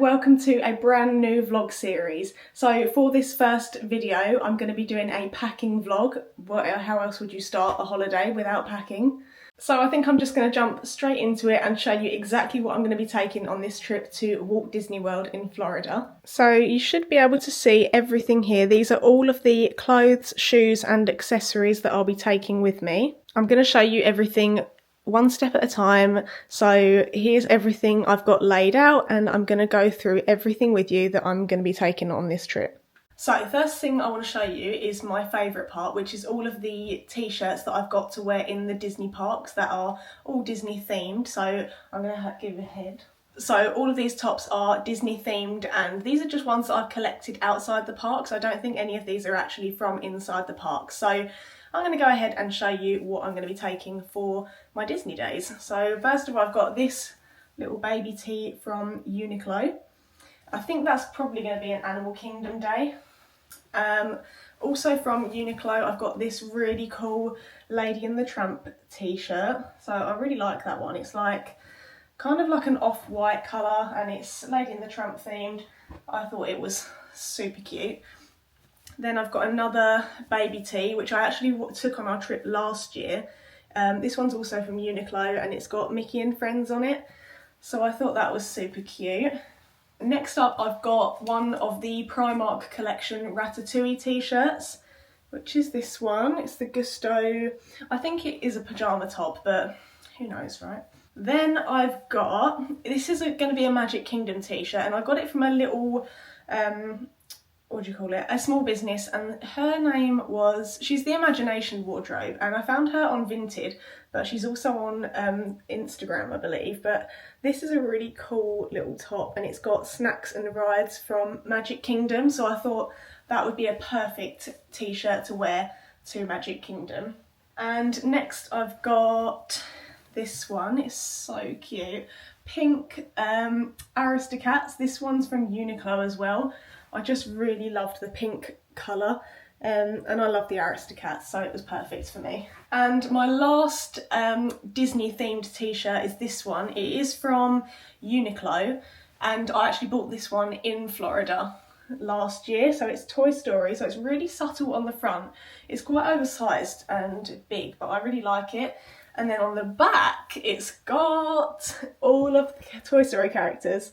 welcome to a brand new vlog series. So for this first video, I'm going to be doing a packing vlog. How else would you start a holiday without packing? So I think I'm just going to jump straight into it and show you exactly what I'm going to be taking on this trip to Walt Disney World in Florida. So you should be able to see everything here. These are all of the clothes, shoes and accessories that I'll be taking with me. I'm going to show you everything one step at a time. So here's everything I've got laid out and I'm going to go through everything with you that I'm going to be taking on this trip. So first thing I want to show you is my favourite part, which is all of the t-shirts that I've got to wear in the Disney parks that are all Disney themed. So I'm going to give a head. So all of these tops are Disney themed and these are just ones that I've collected outside the parks. I don't think any of these are actually from inside the park. So I'm going to go ahead and show you what I'm going to be taking for my Disney days. So first of all, I've got this little baby tee from Uniqlo. I think that's probably going to be an Animal Kingdom day. Also from Uniqlo, I've got this really cool Lady and the Tramp t-shirt. So I really like that one. It's like kind of like an off-white colour and it's Lady and the Tramp themed. I thought it was super cute. Then I've got another baby tee, which I actually took on our trip last year. This one's also from Uniqlo and it's got Mickey and Friends on it. So I thought that was super cute. Next up, I've got one of the Primark collection Ratatouille t-shirts, which is this one. It's the Gusto. I think it is a pyjama top, but who knows, right? Then I've got, this is going to be a Magic Kingdom t-shirt and I got it from a little, what do you call it, a small business, and her name was, she's the Imagination Wardrobe, and I found her on Vinted, but she's also on Instagram, I believe. But this is a really cool little top and it's got snacks and rides from Magic Kingdom, so I thought that would be a perfect t-shirt to wear to Magic Kingdom. And next I've got this one. It's so cute, pink Aristocats. This one's from Uniqlo as well. I just really loved the pink colour and I love the Aristocats, so it was perfect for me. And my last Disney themed t-shirt is this one. It is from Uniqlo and I actually bought this one in Florida last year. So it's Toy Story, so it's really subtle on the front. It's quite oversized and big, but I really like it. And then on the back, it's got all of the Toy Story characters.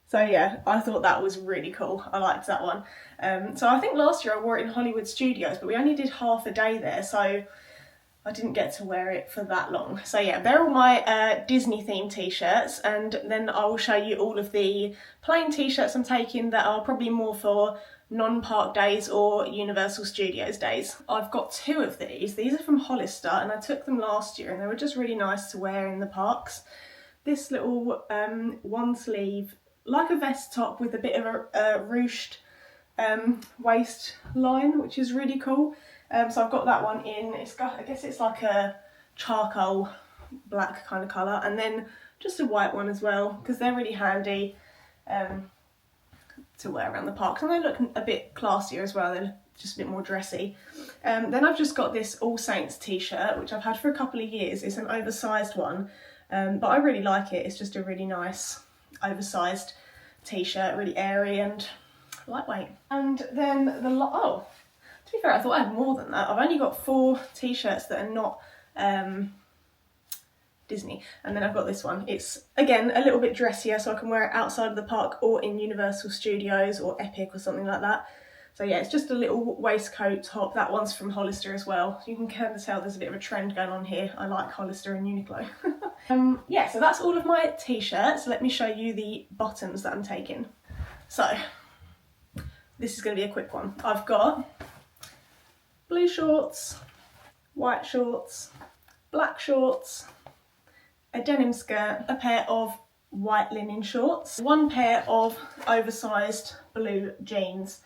So yeah, I thought that was really cool. I liked that one. So I think last year I wore it in Hollywood Studios, but we only did half a day there, so I didn't get to wear it for that long. So yeah, they're all my Disney themed t-shirts, and then I will show you all of the plain t-shirts I'm taking that are probably more for non-park days or Universal Studios days. I've got two of these. These are from Hollister and I took them last year and they were just really nice to wear in the parks. This little one sleeve, like a vest top with a bit of a ruched waistline, which is really cool. So I've got that one in. It's got, I guess it's like a charcoal black kind of colour, and then just a white one as well, because they're really handy to wear around the park. And they look a bit classier as well. They're just a bit more dressy. Then I've just got this All Saints t-shirt, which I've had for a couple of years. It's an oversized one, but I really like it. It's just a really nice oversized t-shirt, really airy and lightweight. And then to be fair, I thought I had more than that. I've only got 4 t-shirts that are not Disney. And then I've got this one. It's again a little bit dressier, so I can wear it outside of the park or in Universal Studios or Epic or something like that. So yeah, it's just a little waistcoat top. That one's from Hollister as well. You can kind of tell there's a bit of a trend going on here. I like Hollister and Uniqlo. Yeah, so that's all of my t-shirts. Let me show you the bottoms that I'm taking. So this is going to be a quick one. I've got blue shorts, white shorts, black shorts, a denim skirt, a pair of white linen shorts, one pair of oversized blue jeans.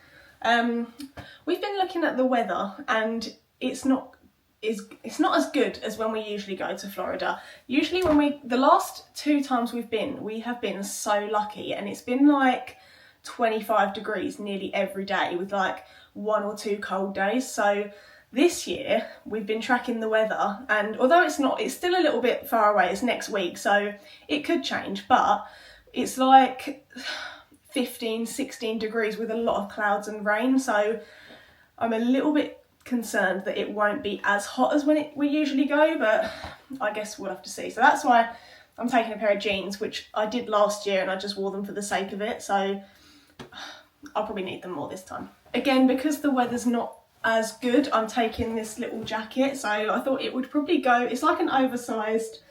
We've been looking at the weather and it's not as good as when we usually go to Florida. Usually the last 2 times we have been so lucky, and it's been like 25 degrees nearly every day with like 1 or 2 cold days. So this year we've been tracking the weather, and although it's still a little bit far away, it's next week, so it could change, but it's like 15, 16 degrees with a lot of clouds and rain, so I'm a little bit concerned that it won't be as hot as when we usually go, but I guess we'll have to see. So that's why I'm taking a pair of jeans, which I did last year and I just wore them for the sake of it, so I'll probably need them more this time. Again, because the weather's not as good, I'm taking this little jacket, so I thought it would probably go, it's like an oversized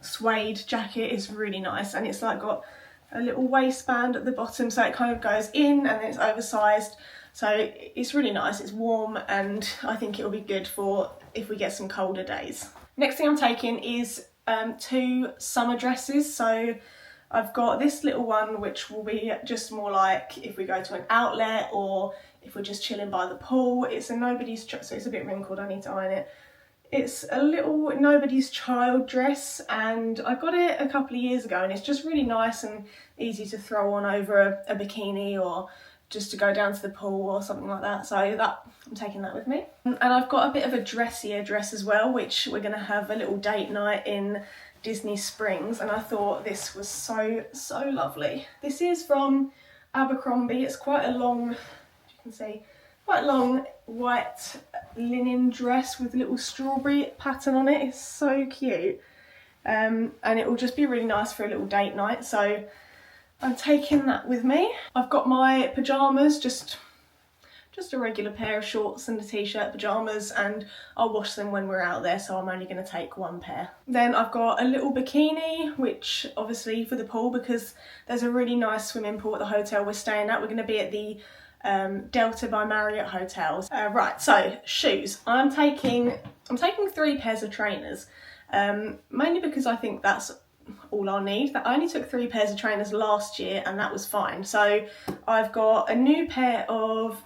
suede jacket. It's really nice, and it's like got a little waistband at the bottom, so it kind of goes in and then it's oversized, so it's really nice. It's warm and I think it'll be good for if we get some colder days. Next thing I'm taking is 2 summer dresses. So I've got this little one which will be just more like if we go to an outlet or if we're just chilling by the pool. It's a nobody's child, so it's a bit wrinkled, I need to iron it. It's a little nobody's child dress, and I got it a couple of years ago, and it's just really nice and easy to throw on over a bikini or just to go down to the pool or something like that. So that, I'm taking that with me. And I've got a bit of a dressier dress as well, which we're going to have a little date night in Disney Springs, and I thought this was so lovely. This is from Abercrombie. It's quite a long, as you can see, quite long white linen dress with a little strawberry pattern on it. It's so cute, and it will just be really nice for a little date night, so I'm taking that with me. I've got my pyjamas, just a regular pair of shorts and a t-shirt, pyjamas, and I'll wash them when we're out there, so I'm only going to take 1 pair. Then I've got a little bikini, which obviously for the pool, because there's a really nice swimming pool at the hotel we're staying at. We're going to be at the Delta by Marriott hotels. Right, so shoes. I'm taking 3 pairs of trainers, mainly because I think that's all I'll need. I only took 3 pairs of trainers last year and that was fine. So I've got a new pair of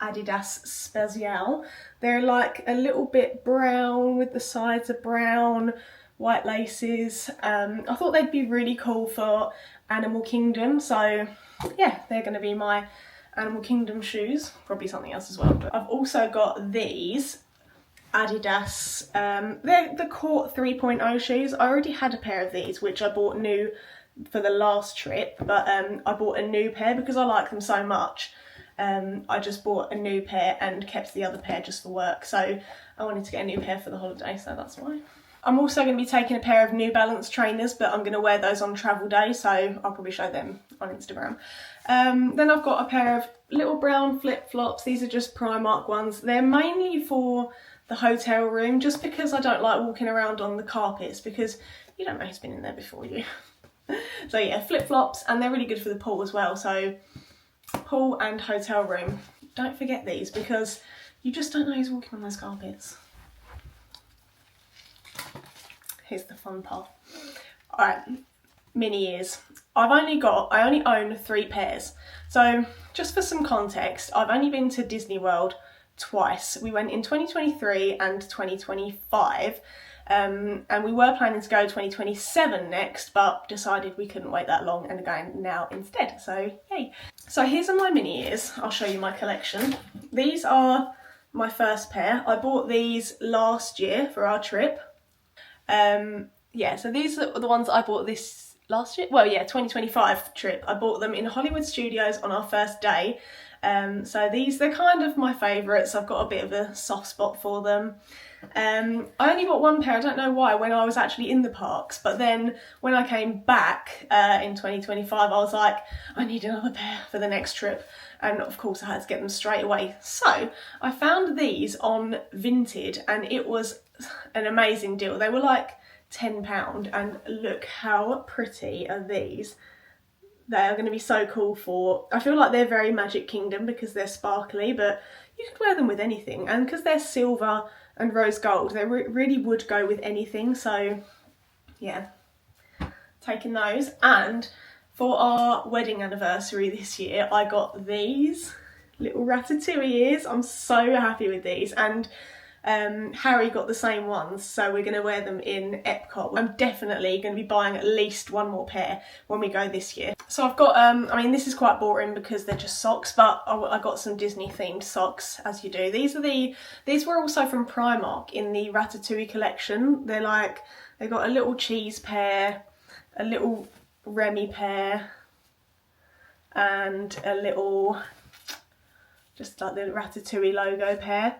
Adidas Special. They're like a little bit brown with the sides are brown, white laces. I thought they'd be really cool for Animal Kingdom, so yeah, they're going to be my Animal Kingdom shoes, probably something else as well. But I've also got these Adidas, they're the Court 3.0 shoes. I already had a pair of these which I bought new for the last trip, but I bought a new pair because I like them so much. I just bought a new pair and kept the other pair just for work, so I wanted to get a new pair for the holiday, so that's why. I'm also going to be taking a pair of New Balance trainers, but I'm going to wear those on travel day, so I'll probably show them on Instagram. Then I've got a pair of little brown flip-flops. These are just Primark ones. They're mainly for the hotel room, just because I don't like walking around on the carpets, because you don't know who's been in there before you. So yeah, flip-flops, and they're really good for the pool as well, so pool and hotel room. Don't forget these, because you just don't know who's walking on those carpets. Here's the fun part. Alright, mini ears. I only own 3 pairs. So just for some context, I've only been to Disney World twice. We went in 2023 and 2025, and we were planning to go 2027 next, but decided we couldn't wait that long and are going now instead, so yay. So here's my mini ears. I'll show you my collection. These are my first pair. I bought these last year for our trip. Yeah, so these are the ones I bought this last year. Well, yeah, 2025 trip. I bought them in Hollywood Studios on our first day. So they're kind of my favourites. I've got a bit of a soft spot for them. I only got 1 pair, I don't know why, when I was actually in the parks, but then when I came back in 2025, I was like, I need another pair for the next trip, and of course I had to get them straight away. So I found these on Vinted, and it was an amazing deal. They were like £10, and look how pretty are these. They are going to be so cool for, I feel like they're very Magic Kingdom because they're sparkly, but you could wear them with anything, and because they're silver and rose gold, they really would go with anything. So yeah, taking those. And for our wedding anniversary this year, I got these little Ratatouille ears. I'm so happy with these, and Harry got the same ones, so we're going to wear them in Epcot. I'm definitely going to be buying at least 1 more pair when we go this year. So I've got, I mean, this is quite boring because they're just socks, but I got some Disney themed socks, as you do. These were also from Primark in the Ratatouille collection. They've got a little cheese pair, a little Remy pair and a little, just like the Ratatouille logo pair.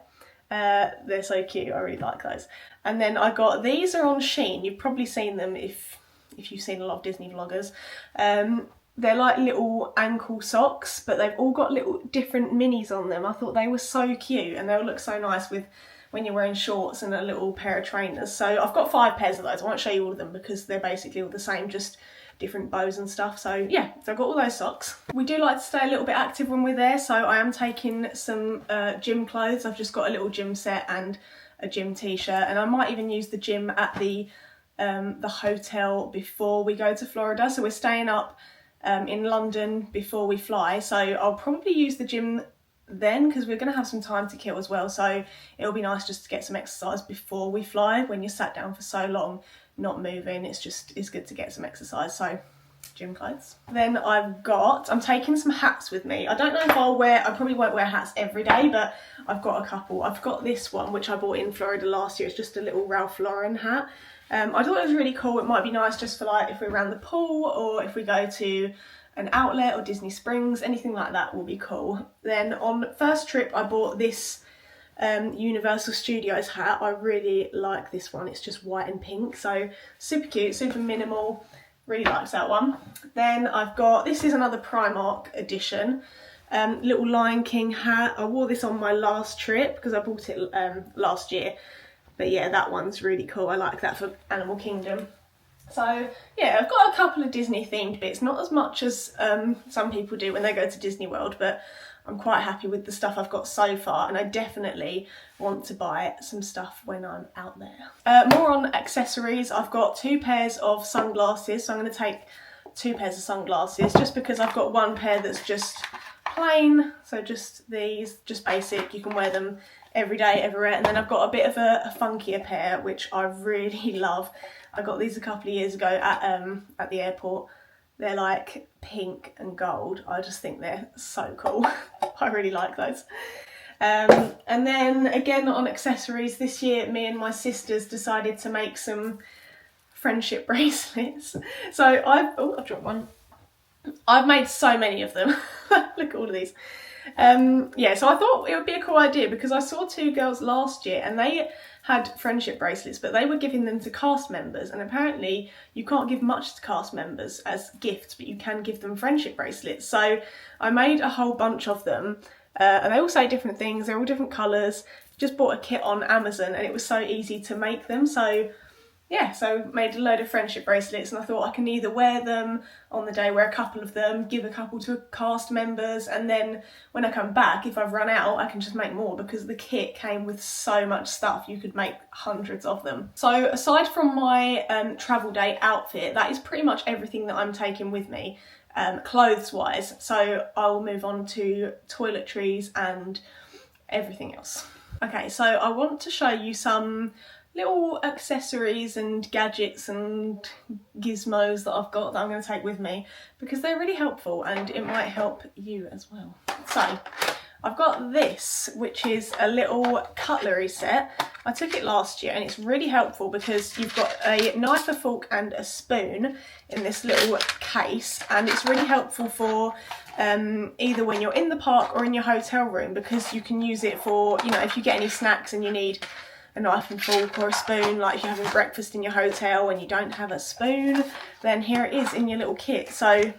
They're so cute, I really like those. And then I got, these are on Shein, you've probably seen them if you've seen a lot of Disney vloggers. They're like little ankle socks, but they've all got little different minis on them. I thought they were so cute and they'll look so nice with when you're wearing shorts and a little pair of trainers. So I've got 5 pairs of those. I won't show you all of them because they're basically all the same, just different bows and stuff. So yeah, so I've got all those socks. We do like to stay a little bit active when we're there, so I am taking some gym clothes. I've just got a little gym set and a gym t-shirt, and I might even use the gym at the hotel before we go to Florida. So we're staying up in London before we fly, so I'll probably use the gym then because we're going to have some time to kill as well, so it'll be nice just to get some exercise before we fly. When you're sat down for so long not moving, it's good to get some exercise. So gym clothes. Then I'm taking some hats with me. I don't know if I probably won't wear hats every day, but I've got a couple. I've got this one which I bought in Florida last year. It's just a little Ralph Lauren hat. I thought it was really cool. It might be nice just for like if we're around the pool or if we go to an outlet or Disney Springs, anything like that will be cool. Then on first trip I bought this Universal Studios hat. I really like this one. It's just white and pink, so super cute, super minimal. Really liked that one. Then I've got, this is another Primark edition, little Lion King hat. I wore this on my last trip because I bought it last year. But yeah, that one's really cool. I like that for Animal Kingdom. So yeah, I've got a couple of Disney themed bits, not as much as some people do when they go to Disney World, but I'm quite happy with the stuff I've got so far, and I definitely want to buy some stuff when I'm out there. More on accessories, I've got 2 pairs of sunglasses, so I'm going to take 2 pairs of sunglasses just because I've got 1 pair that's just plain, so just these, just basic, you can wear them every day, everywhere. And then I've got a bit of a funkier pair which I really love. I got these a couple of years ago at the airport. They're like pink and gold. I just think they're so cool. I really like those. And then again on accessories, this year me and my sisters decided to make some friendship bracelets. So I've dropped one. I've made so many of them. Look at all of these. Yeah, so I thought it would be a cool idea because I saw 2 girls last year and they had friendship bracelets, but they were giving them to cast members, and apparently you can't give much to cast members as gifts, but you can give them friendship bracelets. So I made a whole bunch of them, and they all say different things, they're all different colours. Just bought a kit on Amazon and it was so easy to make them, so yeah, so made a load of friendship bracelets, and I thought I can either wear them on the day, wear a couple of them, give a couple to cast members, and then when I come back, if I've run out, I can just make more because the kit came with so much stuff. You could make hundreds of them. So aside from my travel day outfit, that is pretty much everything that I'm taking with me, clothes wise. So I'll move on to toiletries and everything else. Okay, so I want to show you some little accessories and gadgets and gizmos that I've got that I'm going to take with me because they're really helpful and it might help you as well. So I've got this, which is a little cutlery set. I took it last year and it's really helpful because you've got a knife, a fork and a spoon in this little case, and it's really helpful for either when you're in the park or in your hotel room because you can use it for, you know, if you get any snacks and you need a knife and fork or a spoon, like if you're having breakfast in your hotel and you don't have a spoon, then here it is in your little kit. So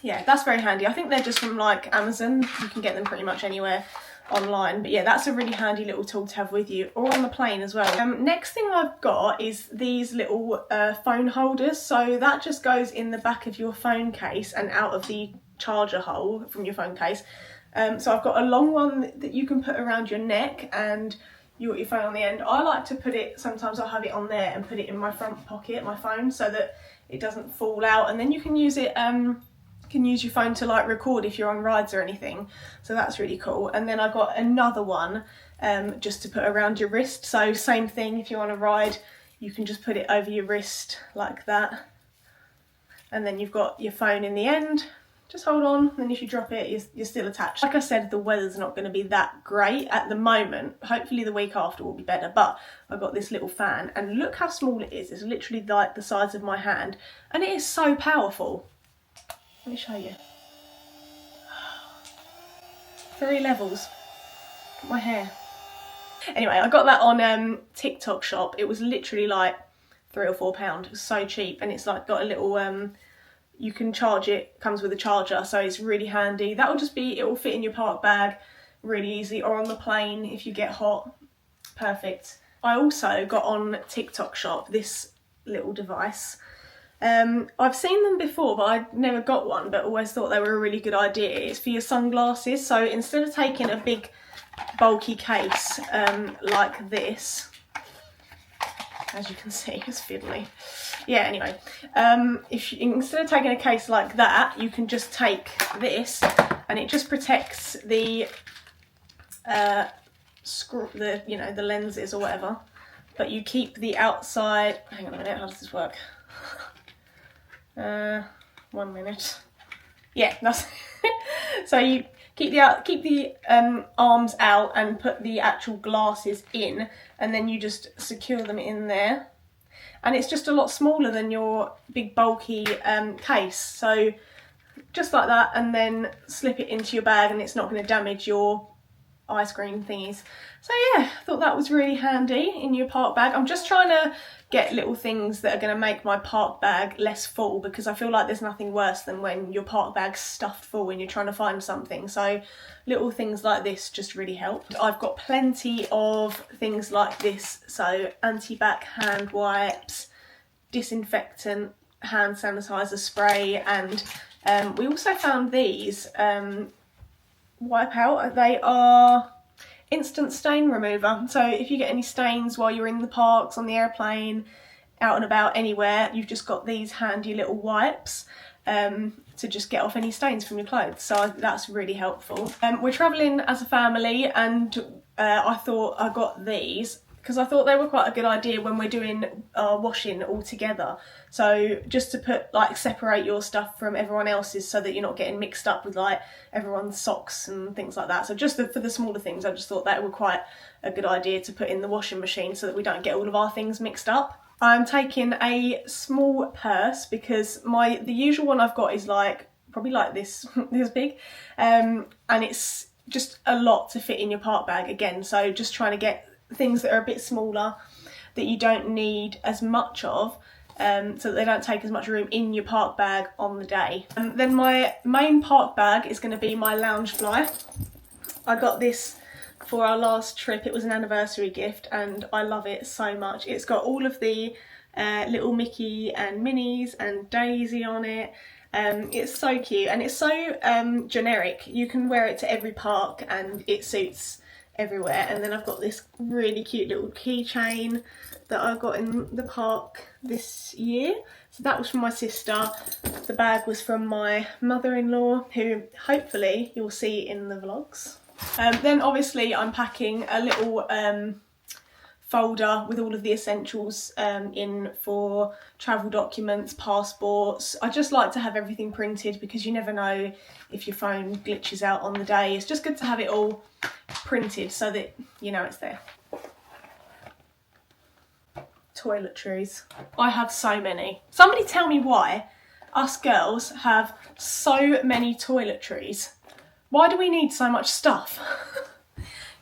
yeah, that's very handy. I think they're just from like Amazon. You can get them pretty much anywhere online, but yeah, that's a really handy little tool to have with you, or on the plane as well. Next thing I've got is these little phone holders. So that just goes in the back of your phone case and out of the charger hole from your phone case. So I've got a long one that you can put around your neck and you got your phone on the end. I like to put it, sometimes I'll have it on there and put it in my front pocket, my phone, so that it doesn't fall out, and then you can use it, can use your phone to like record if you're on rides or anything, so that's really cool. And then I've got another one just to put around your wrist, so same thing, if you're on a ride you can just put it over your wrist like that, and then you've got your phone in the end just hold on, and if you drop it, you're still attached. Like I said, the weather's not going to be that great at the moment. Hopefully the week after will be better, but I've got this little fan, and look how small it is. It's literally like the size of my hand, and it is so powerful. Let me show you. 3 levels. My hair. Anyway, I got that on TikTok shop. It was literally like £3 or £4. It was so cheap, and it's like got a little you can charge it, comes with a charger, so it's really handy. That will just be, it will fit in your park bag really easy, or on the plane if you get hot. Perfect. I also got on TikTok shop this little device. I've seen them before, but I never got one, but always thought they were a really good idea. It's for your sunglasses, so instead of taking a big bulky case like this, as you can see, it's fiddly. Yeah, anyway, instead of taking a case like that, you can just take this, and it just protects the the lenses or whatever, but you keep the outside. Hang on a minute, how does this work? 1 minute. Yeah, that's so you keep the arms out and put the actual glasses in, and then you just secure them in there. And it's just a lot smaller than your big bulky case. So just like that, and then slip it into your bag, and it's not going to damage your ice cream thingies. So yeah, I thought that was really handy in your park bag. I'm just trying to get little things that are going to make my park bag less full, because I feel like there's nothing worse than when your park bag's stuffed full when you're trying to find something. So little things like this just really helped. I've got plenty of things like this, so anti-bac hand wipes, disinfectant, hand sanitizer spray, and we also found these wipe out. They are instant stain remover, so if you get any stains while you're in the parks, on the airplane, out and about, anywhere, you've just got these handy little wipes to just get off any stains from your clothes, so that's really helpful. We're travelling as a family, and I thought I got these because I thought they were quite a good idea when we're doing our washing all together. So just to put, like, separate your stuff from everyone else's, so that you're not getting mixed up with like everyone's socks and things like that. So just for the smaller things, I just thought that were quite a good idea to put in the washing machine, so that we don't get all of our things mixed up. I'm taking a small purse because the usual one I've got is like probably like this this big, and it's just a lot to fit in your park bag again. So just trying to get things that are a bit smaller, that you don't need as much of, so that they don't take as much room in your park bag on the day. And then my main park bag is going to be my lounge fly. I got this for our last trip. It was an anniversary gift, and I love it so much. It's got all of the little Mickey and Minnies and Daisy on it. It's so cute, and it's so generic. You can wear it to every park and it suits everywhere. And then I've got this really cute little keychain that I got in the park this year. So that was from my sister. The bag was from my mother-in-law, who hopefully you'll see in the vlogs. Then obviously I'm packing a little folder with all of the essentials in for travel documents, passports. I just like to have everything printed, because you never know if your phone glitches out on the day. It's just good to have it all printed so that you know it's there. Toiletries. I have so many. Somebody tell me why us girls have so many toiletries. Why do we need so much stuff?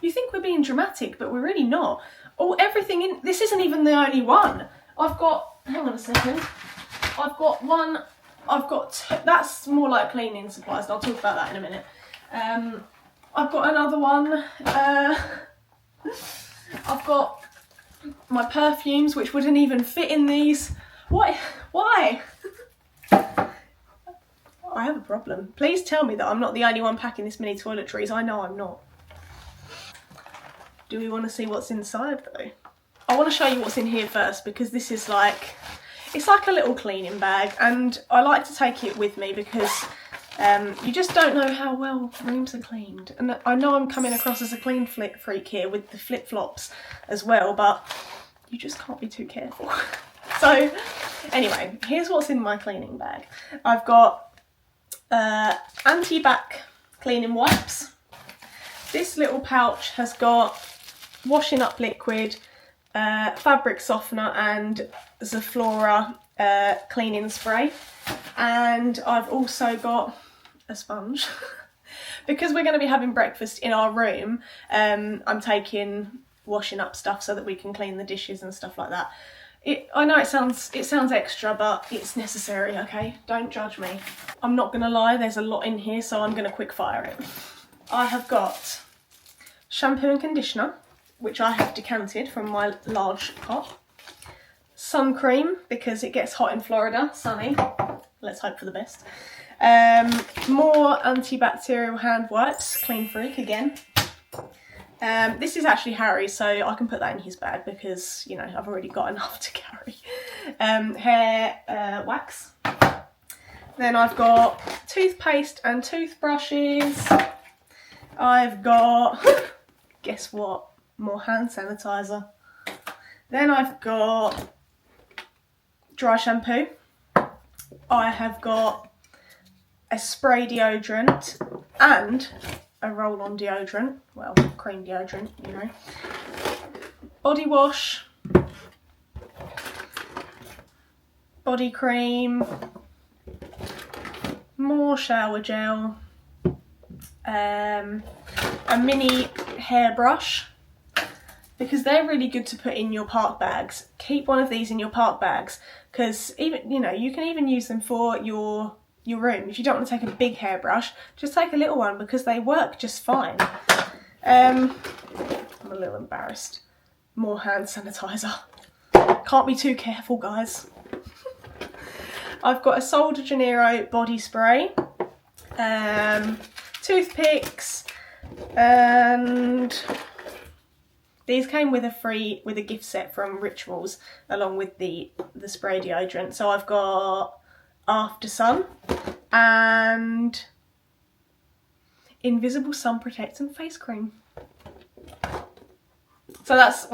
You think we're being dramatic, but we're really not. Oh, everything in... This isn't even the only one. I've got... Hang on a second. I've got one... I've got... That's more like cleaning supplies, and I'll talk about that in a minute. I've got another one. I've got my perfumes, which wouldn't even fit in these. Why? Why? I have a problem. Please tell me that I'm not the only one packing this many toiletries. I know I'm not. Do we want to see what's inside though? I want to show you what's in here first, because this is like, it's like a little cleaning bag, and I like to take it with me because you just don't know how well rooms are cleaned. And I know I'm coming across as a clean freak here with the flip-flops as well, but you just can't be too careful. So anyway, here's what's in my cleaning bag. I've got anti-back cleaning wipes. This little pouch has got washing up liquid, fabric softener and Zaflora cleaning spray. And I've also got a sponge. Because we're going to be having breakfast in our room, I'm taking washing up stuff so that we can clean the dishes and stuff like that. I know it sounds extra, but it's necessary, okay? Don't judge me. I'm not gonna lie, there's a lot in here, so I'm gonna quick fire it. I have got shampoo and conditioner, which I have decanted from my large pot. Sun cream, because it gets hot in Florida, sunny. Let's hope for the best. More antibacterial hand wipes, Clean Freak again. This is actually Harry's, so I can put that in his bag because, you know, I've already got enough to carry. Hair wax. Then I've got toothpaste and toothbrushes. I've got, guess what, more hand sanitizer. Then I've got dry shampoo. I have got a spray deodorant and a roll-on deodorant, well, cream deodorant, you know. Body wash, body cream, more shower gel, a mini hairbrush, because they're really good to put in your park bags. Keep one of these in your park bags, because even, you know, you can even use them for your room. If you don't want to take a big hairbrush, just take a little one because they work just fine. I'm a little embarrassed. More hand sanitizer. Can't be too careful, guys. I've got a Sol de Janeiro body spray, toothpicks, and these came with a gift set from Rituals along with the spray deodorant. So I've got After Sun and Invisible Sun Protectant face cream. So that's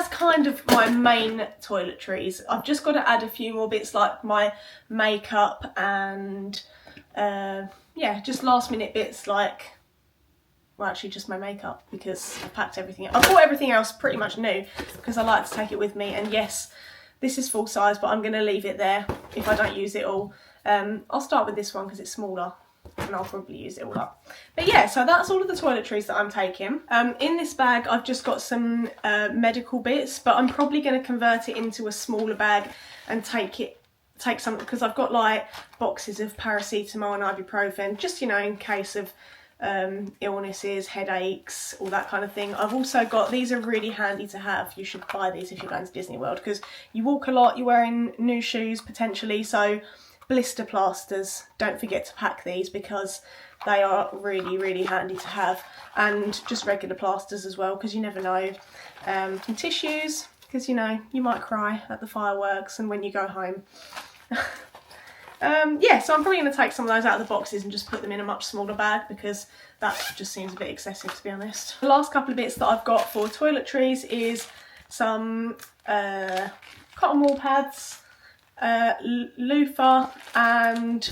kind of my main toiletries. I've just got to add a few more bits like my makeup and yeah, just last minute bits like, well, actually just my makeup, because I've packed everything. I've bought everything else pretty much new because I like to take it with me. And yes, this is full size, but I'm going to leave it there if I don't use it all. I'll start with this one because it's smaller and I'll probably use it all up. But yeah, so that's all of the toiletries that I'm taking. In this bag, I've just got some medical bits, but I'm probably going to convert it into a smaller bag and take some, because I've got like boxes of paracetamol and ibuprofen, just, you know, in case of illnesses, headaches, all that kind of thing. I've also got, these are really handy to have. You should buy these if you're going to Disney World, because you walk a lot, you're wearing new shoes potentially, so blister plasters, don't forget to pack these because they are really, really handy to have. And just regular plasters as well, because you never know. Some tissues, because, you know, you might cry at the fireworks and when you go home. Yeah, so I'm probably going to take some of those out of the boxes and just put them in a much smaller bag because that just seems a bit excessive, to be honest. The last couple of bits that I've got for toiletries is some cotton wool pads, loofah, and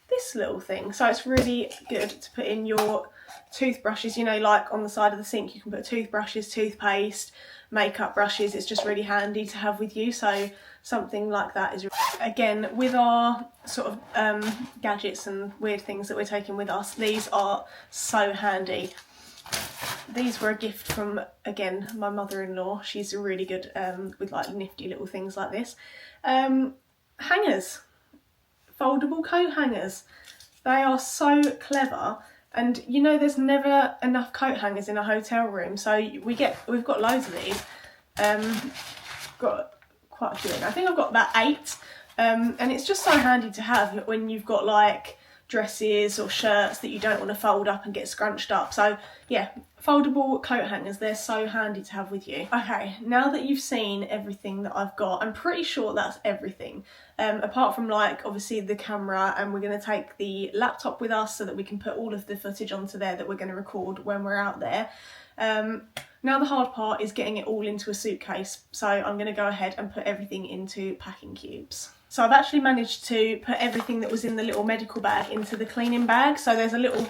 this little thing. So it's really good to put in your toothbrushes, you know, like on the side of the sink you can put toothbrushes, toothpaste, makeup brushes. It's just really handy to have with you, so something like that is, again, with our sort of gadgets and weird things that we're taking with us, these are so handy. These were a gift from, again, my mother-in-law. She's really good with like nifty little things like this. Hangers, foldable coat hangers. They are so clever, and you know there's never enough coat hangers in a hotel room, so we've got loads of these. Got quite a few in. I think I've got about 8, and it's just so handy to have when you've got like dresses or shirts that you don't want to fold up and get scrunched up. So yeah, foldable coat hangers, they're so handy to have with you. Okay, now that you've seen everything that I've got, I'm pretty sure that's everything. Apart from like obviously the camera, and we're going to take the laptop with us so that we can put all of the footage onto there that we're going to record when we're out there. Now the hard part is getting it all into a suitcase, so I'm going to go ahead and put everything into packing cubes. So I've actually managed to put everything that was in the little medical bag into the cleaning bag. So there's a little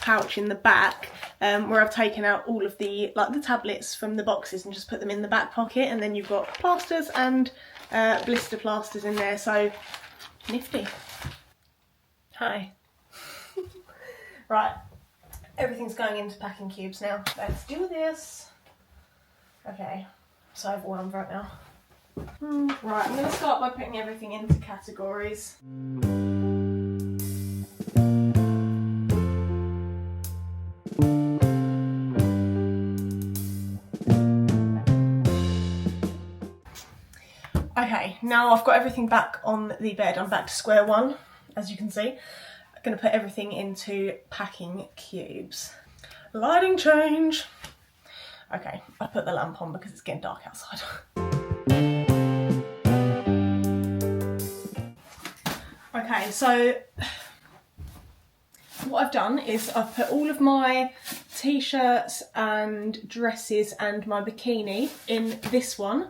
pouch in the back where I've taken out all of the tablets from the boxes and just put them in the back pocket, and then you've got plasters and blister plasters in there, so nifty. Hi. Right, everything's going into packing cubes now. Let's do this. Okay, so overwhelmed right now. Right, I'm going to start by putting everything into categories. Okay, now I've got everything back on the bed. I'm back to square one, as you can see. I'm going to put everything into packing cubes. Lighting change. Okay, I put the lamp on because it's getting dark outside. Okay, so what I've done is I've put all of my t-shirts and dresses and my bikini in this one.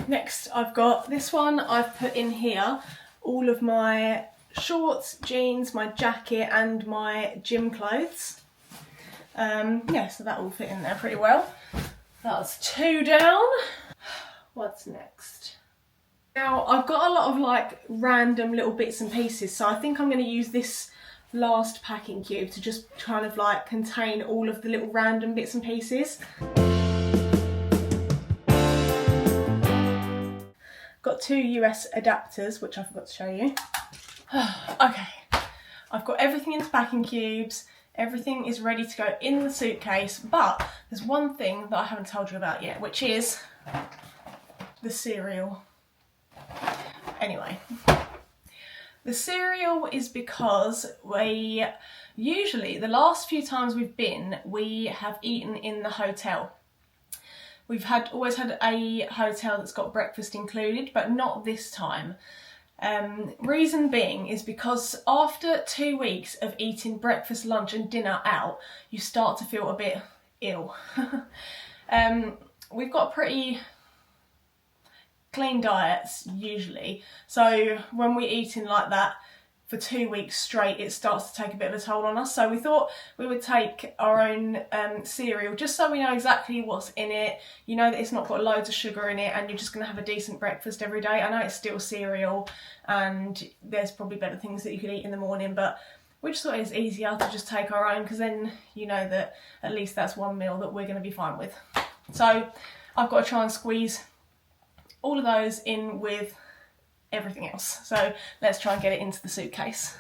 Next, I've got this one. I've put in here all of my shorts, jeans, my jacket and my gym clothes. Yeah, so that all fit in there pretty well. That's 2 down. What's next? Now, I've got a lot of like random little bits and pieces, so I think I'm going to use this last packing cube to just kind of like contain all of the little random bits and pieces. Got 2 US adapters, which I forgot to show you. Okay, I've got everything into packing cubes, everything is ready to go in the suitcase, but there's one thing that I haven't told you about yet, which is the cereal. Anyway, the cereal is because we usually, the last few times we've been, we have eaten in the hotel. We've always had a hotel that's got breakfast included, but not this time. Reason being is because after 2 weeks of eating breakfast, lunch and dinner out, you start to feel a bit ill. We've got pretty clean diets usually, so when we're eating like that for 2 weeks straight, it starts to take a bit of a toll on us. So we thought we would take our own cereal, just so we know exactly what's in it. You know that it's not got loads of sugar in it, and you're just going to have a decent breakfast every day. I know it's still cereal and there's probably better things that you could eat in the morning, but we just thought it was easier to just take our own, because then you know that at least that's one meal that we're going to be fine with. So I've got to try and squeeze all of those in with everything else. So let's try and get it into the suitcase.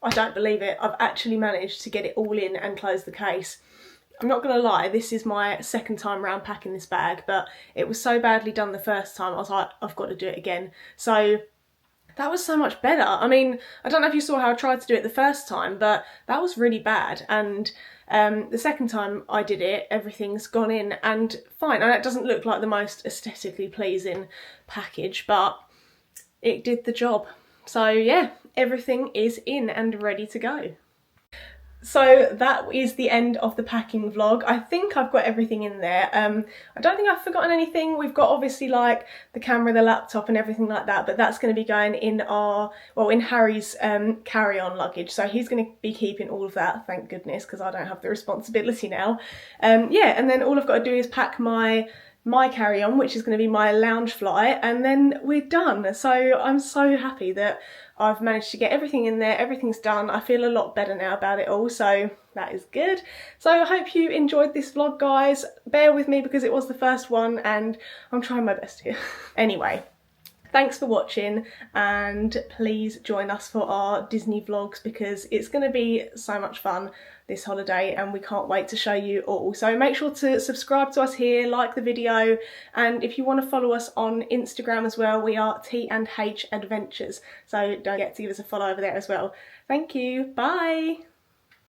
I don't believe it. I've actually managed to get it all in and close the case. I'm not gonna lie, this is my second time round packing this bag, but it was so badly done the first time, I was like, I've got to do it again. So that was so much better. I mean, I don't know if you saw how I tried to do it the first time, but that was really bad. And the second time I did it, everything's gone in and fine. And it doesn't look like the most aesthetically pleasing package, but it did the job. So yeah, everything is in and ready to go. So that is the end of the packing vlog. I think I've got everything in there. I don't think I've forgotten anything. We've got obviously like the camera, the laptop and everything like that, but that's going to be going in in Harry's carry-on luggage. So he's going to be keeping all of that, thank goodness, because I don't have the responsibility now. Yeah, and then all I've got to do is pack my carry-on, which is going to be my lounge flight, and then we're done. So I'm so happy that I've managed to get everything in there, everything's done. I feel a lot better now about it all, so that is good. So I hope you enjoyed this vlog, guys. Bear with me because it was the first one and I'm trying my best here. Anyway, thanks for watching, and please join us for our Disney vlogs because it's going to be so much fun this holiday and we can't wait to show you all. So make sure to subscribe to us here, like the video, and if you want to follow us on Instagram as well, we are T&H Adventures. So don't forget to give us a follow over there as well. Thank you, bye!